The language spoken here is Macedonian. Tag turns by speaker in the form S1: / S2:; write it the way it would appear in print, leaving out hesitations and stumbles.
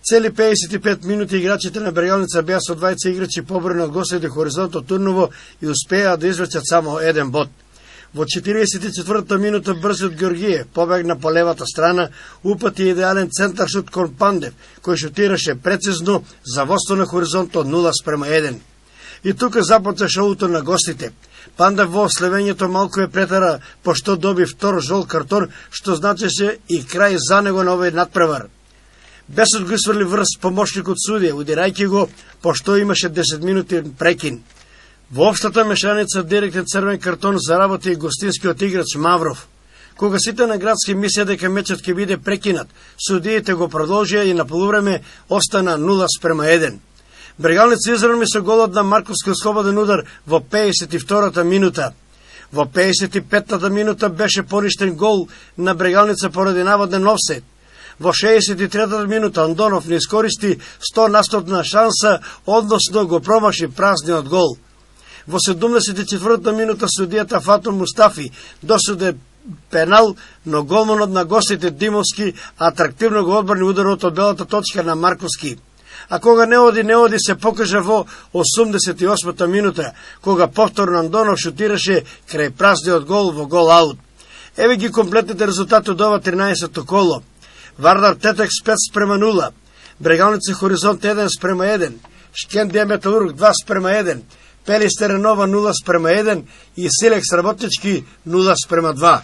S1: Цели 55 минути играчите на Брегалница беа со двајца играчи побрани од гостите Хоризонто Турново и успеа да изврчат само еден бод. Во 44-та минута брзиот Георгиев побегна по левата страна, упати идеален центар шут кон Пандев, кој шутираше прецизно за водство на Хоризонто 0:1. И тука започна шоуто на гостите. Пандев во слевењето малку е претера, пошто доби втор жол картон, што значеше и крај за него на овој надпревар. Бесот го сврли врз помошникот судија, удирајќи го, пошто имаше 10 минути прекин. Во општата мешаница директен црвен картон заработи и гостинскиот играч Мавров. Кога сите на градски мислеа дека мечот ќе биде прекинат, судиите го продолжија и на полувреме остана 0:1. Брегалница изравни со голот на Марковски слободен удар во 52-та минута. Во 55-та минута беше поништен гол на Брегалница поради наводен офсет. Во 63-та минута Андонов не искористи 100% шанса, односно го промаши празниот гол. Во 74-та минута судијата Фатун Мустафи досуде пенал, но голманот на гостите Димовски атрактивно го одбрани ударот од белата точка на Марковски. А кога не оди се покажа во 88-та минута, кога повторно Андонов шутираше крај празниот гол во гол аут. Еве ги комплетните резултати од ова 13-то коло. Вардар Тетек 5:0, Брегалница Хоризонт 1:1, Шкендија Металург 2:1, Пелистер Нова 0:1 и Силекс Работнички 0:2.